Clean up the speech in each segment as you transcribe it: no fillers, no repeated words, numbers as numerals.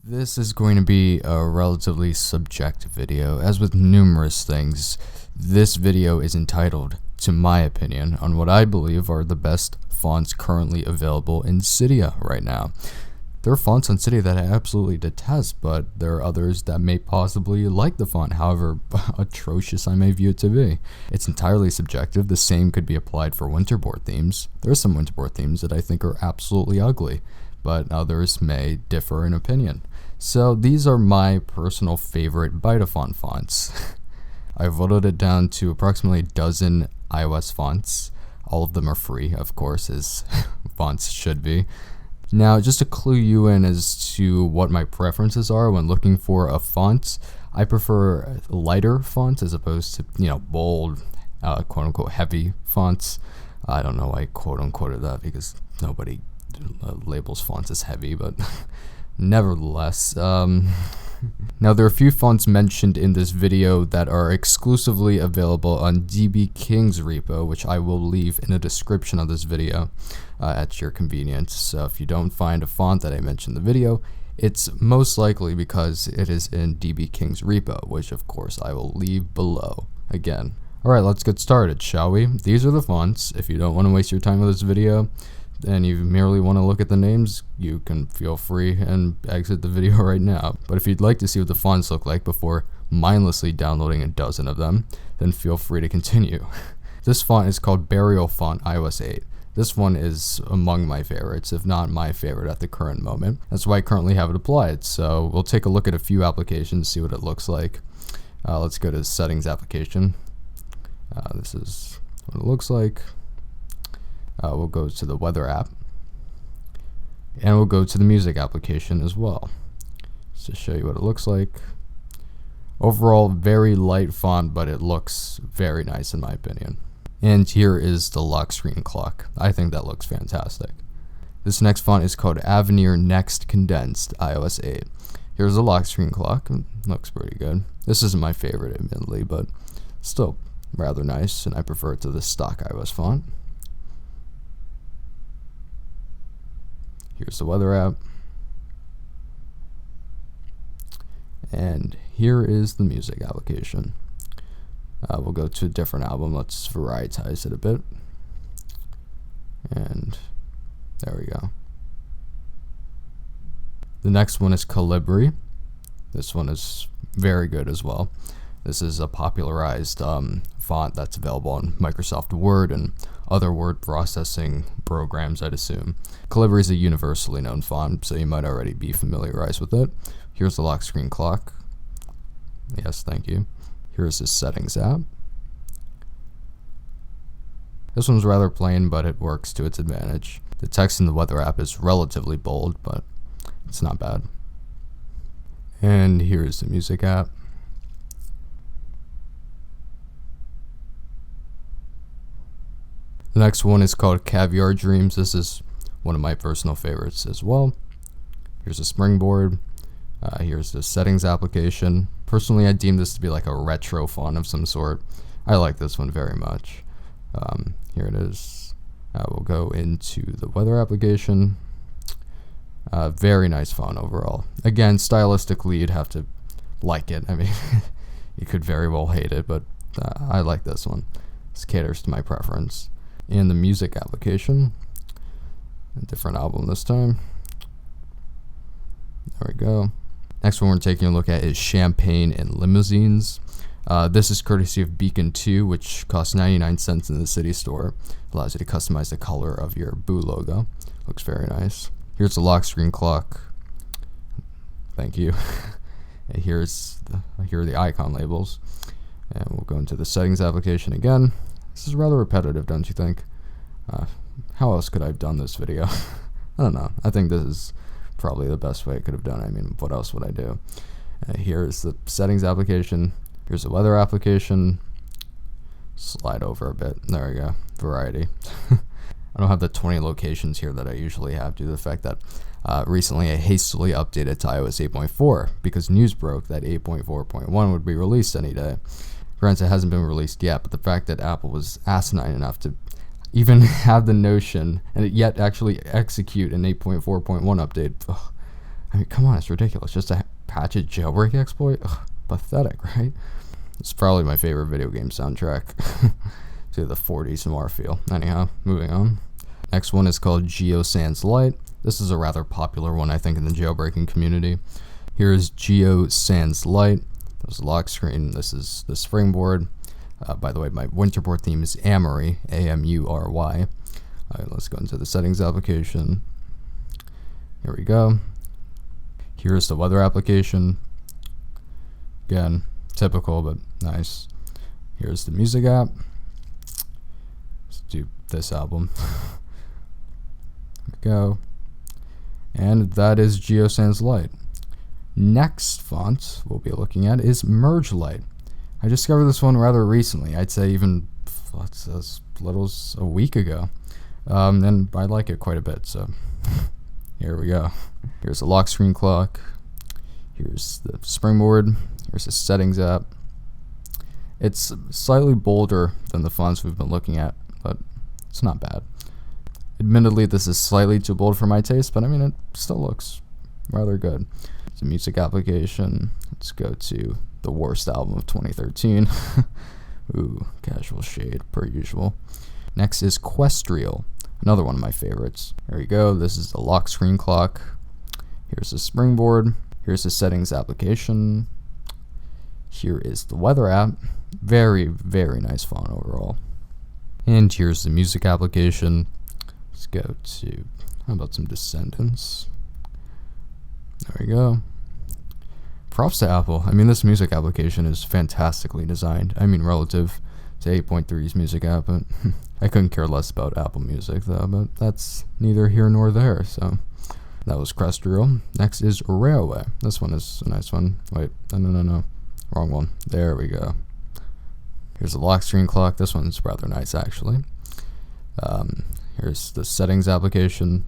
This is going to be a relatively subjective video. As with numerous things, this video is entitled to my opinion on what I believe are the best fonts currently available in Cydia right now. There are fonts on Cydia that I absolutely detest, but there are others that may possibly like the font, however atrocious I may view it to be. It's entirely subjective. The same could be applied for winterboard themes. There are some winterboard themes that I think are absolutely ugly, but others may differ in opinion. So these are my personal favorite Bytafont fonts. I've whittled it down to approximately a dozen iOS fonts. All of them are free, of course, as fonts should be. Now, just to clue you in as to what my preferences are when looking for a font, I prefer lighter fonts as opposed to, bold, quote-unquote heavy fonts. I don't know why I quote-unquoted that because nobody labels fonts as heavy, but nevertheless. Now, there are a few fonts mentioned in this video that are exclusively available on DB King's repo, which I will leave in the description of this video at your convenience. So if you don't find a font that I mentioned in the video, it's most likely because it is in DB King's repo, which of course I will leave below again. Alright, let's get started, shall we? These are the fonts. If you don't want to waste your time with this video, and you merely want to look at the names, you can feel free and exit the video right now. But if you'd like to see what the fonts look like before mindlessly downloading a dozen of them, then feel free to continue. This font is called Burial Font iOS 8. This one is among my favorites, if not my favorite at the current moment. That's why I currently have it applied. So we'll take a look at a few applications, see what it looks like. Let's go to Settings application. This is what it looks like. We'll go to the weather app, and we'll go to the music application as well, just to show you what it looks like. Overall, very light font, but it looks very nice in my opinion. And here is the lock screen clock. I think that looks fantastic. This next font is called Avenir Next Condensed iOS 8. Here's the lock screen clock. It looks pretty good. This isn't my favorite, admittedly, but still rather nice, and I prefer it to the stock iOS font. Here's the weather app. And here is the music application. We'll go to a different album. Let's varietize it a bit. And there we go. The next one is Calibri. This one is very good as well. This is a popularized font that's available on Microsoft Word and other word processing programs, I'd assume. Calibri is a universally known font, so you might already be familiarized with it. Here's the lock screen clock. Yes, thank you. Here's the Settings app. This one's rather plain, but it works to its advantage. The text in the weather app is relatively bold, but it's not bad. And here's the music app. The next one is called Caviar Dreams. This is one of my personal favorites as well. Here's a springboard. Here's the settings application. Personally, I deem this to be like a retro font of some sort. I like this one very much. Here it is. We'll go into the weather application. Very nice font overall. Again, stylistically, you'd have to like it. I mean, you could very well hate it, but I like this one. This caters to my preference. In the music application, a different album this time. There we go. Next one we're taking a look at is Champagne and Limousines. This is courtesy of Beacon 2, which costs 99 cents in the City Store. Allows you to customize the color of your Boo logo. Looks very nice. Here's the lock screen clock. Thank you. And here are the icon labels. And we'll go into the settings application again. This is rather repetitive, don't you think? How else could I have done this video? I don't know. I think this is probably the best way I could have done it. I mean, what else would I do? Here's the settings application. Here's the weather application. Slide over a bit. There we go. Variety. I don't have the 20 locations here that I usually have due to the fact that recently I hastily updated to iOS 8.4 because news broke that 8.4.1 would be released any day. Granted, it hasn't been released yet, but the fact that Apple was asinine enough to even have the notion and yet actually execute an 8.4.1 update, I mean, come on, it's ridiculous. Just a patch a jailbreak exploit? Ugh, pathetic, right? It's probably my favorite video game soundtrack. To the 40s noir feel. Anyhow, moving on. Next one is called Geo Sans Light. This is a rather popular one, I think, in the jailbreaking community. Here is Geo Sans Light. There's a lock screen. This is the springboard. By the way, my winterboard theme is Amury, A-M-U-R-Y. Alright, let's go into the settings application. Here we go. Here's the weather application. Again, typical, but nice. Here's the music app. Let's do this album. There we go. And that is Geo Sans Light. Next font we'll be looking at is Merge Light. I discovered this one rather recently. I'd say even as little as a week ago. And I like it quite a bit, so here we go. Here's the lock screen clock. Here's the springboard. Here's the settings app. It's slightly bolder than the fonts we've been looking at, but it's not bad. Admittedly, this is slightly too bold for my taste, but I mean, it still looks rather good. It's a music application. Let's go to the worst album of 2013. Ooh, casual shade, per usual. Next is Questrial, another one of my favorites. There we go. This is the lock screen clock. Here's the springboard. Here's the settings application. Here is the weather app. Very, very nice font overall. And here's the music application. Let's go to, how about some Descendants? There we go. Props to Apple. I mean, this music application is fantastically designed. I mean, relative to 8.3's music app, but I couldn't care less about Apple Music though, but that's neither here nor there, so that was Questrial. Next is Railway. This one is a nice one. Wait, no. Wrong one. There we go. Here's the lock screen clock. This one's rather nice, actually. Here's the settings application.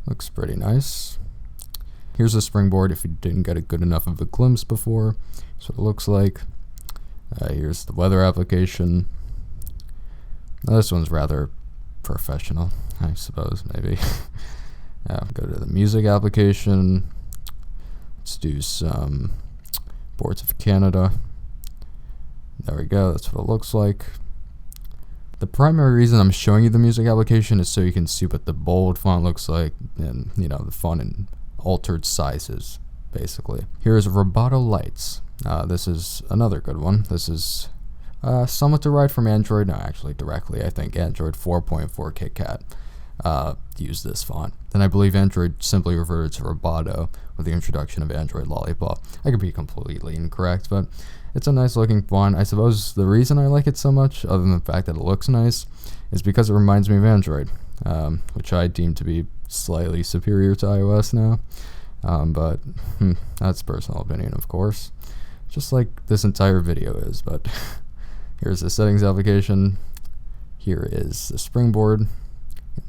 Looks pretty nice. Here's the springboard if you didn't get a good enough of a glimpse before. That's what it looks like. Here's the weather application. Now, this one's rather professional, I suppose, maybe. Go to the music application. Let's do some Boards of Canada. There we go, that's what it looks like. The primary reason I'm showing you the music application is so you can see what the bold font looks like and, you know, the font in altered sizes, basically. Here's Roboto Lights. This is another good one. This is somewhat derived from Android. No, actually directly. I think Android 4.4 KitKat used this font. Then I believe Android simply reverted to Roboto with the introduction of Android Lollipop. I could be completely incorrect, but it's a nice looking font. I suppose the reason I like it so much, other than the fact that it looks nice, is because it reminds me of Android, which I deem to be slightly superior to iOS now. But that's personal opinion, of course. Just like this entire video is, but here's the settings application. Here is the springboard.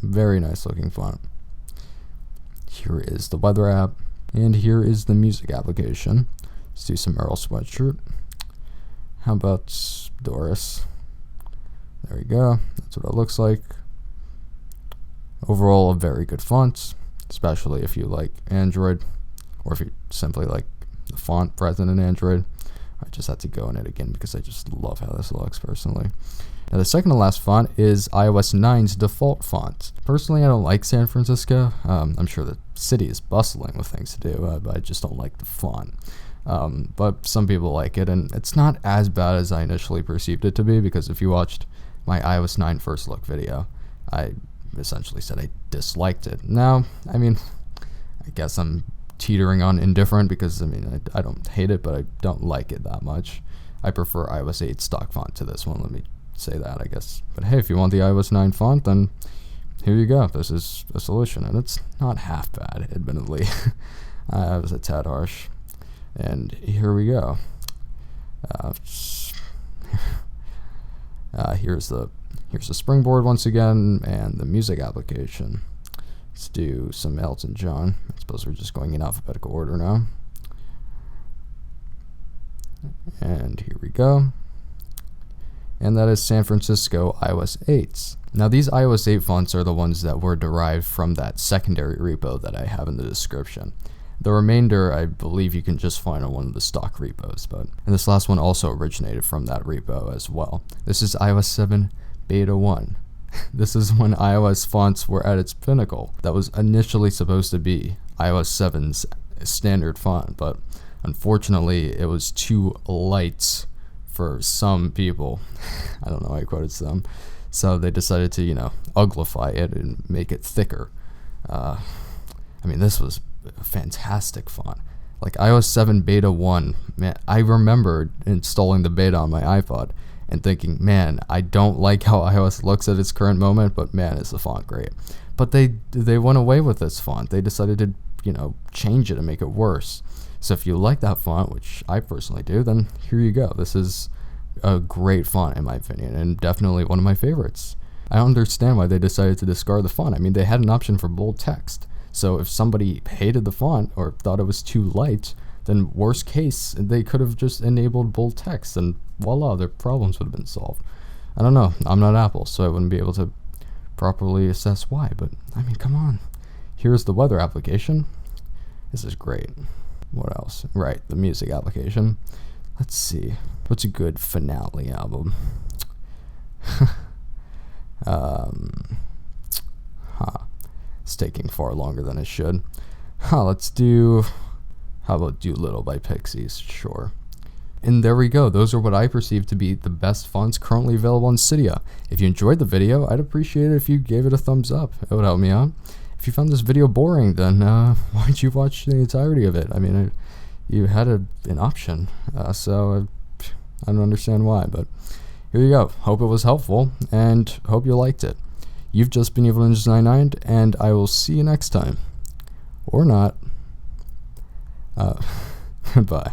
Very nice looking font. Here is the weather app. And here is the music application. Let's do some Earl Sweatshirt. How about Doris? There we go. That's what it looks like. Overall, a very good font, especially if you like Android, or if you simply like the font present in Android. I just had to go in it again because I just love how this looks personally. Now, the second to last font is iOS 9's default font. Personally, I don't like San Francisco. I'm sure the city is bustling with things to do, but I just don't like the font. But some people like it, and it's not as bad as I initially perceived it to be, because if you watched my iOS 9 first look video, I essentially said I disliked it. Now, I mean, I guess I'm teetering on indifferent, because I mean, I don't hate it, but I don't like it that much. I prefer iOS 8 stock font to this one, let me say that, I guess. But hey, if you want the iOS 9 font, then here you go. This is a solution, and it's not half bad, admittedly. I was a tad harsh. And here we go. Here's the springboard once again, and the music application. Let's do some Elton John. I suppose we're just going in alphabetical order now. And here we go. and that is San Francisco iOS 8s. Now these iOS 8 fonts are the ones that were derived from that secondary repo that I have in the description. The remainder, I believe you can just find on one of the stock repos, and this last one also originated from that repo as well. This is iOS 7 Beta 1. This is when iOS fonts were at its pinnacle. That was initially supposed to be iOS 7's standard font, but unfortunately it was too light for some people. I don't know why I quoted some. So they decided to, uglify it and make it thicker. This was a fantastic font. Like iOS 7 Beta 1, man, I remember installing the beta on my iPod and thinking, man, I don't like how iOS looks at its current moment, but man, is the font great. But they went away with this font. They decided to, change it and make it worse. So if you like that font, which I personally do, then here you go. This is a great font in my opinion, and definitely one of my favorites. I don't understand why they decided to discard the font. They had an option for bold text. So if somebody hated the font or thought it was too light, then worst case, they could have just enabled bold text and voila, their problems would have been solved. I don't know. I'm not Apple, so I wouldn't be able to properly assess why, but come on. Here's the weather application. This is great. What else? Right, the music application. Let's see. What's a good finale album? It's taking far longer than it should. Let's do... How about Doolittle by Pixies? Sure. And there we go. Those are what I perceive to be the best fonts currently available on Cydia. If you enjoyed the video, I'd appreciate it if you gave it a thumbs up. It would help me out. If you found this video boring, then why'd you watch the entirety of it? You had an option, so I don't understand why, but here you go. Hope it was helpful, and hope you liked it. You've just been Evil Ninjas 99, and I will see you next time. Or not. Bye.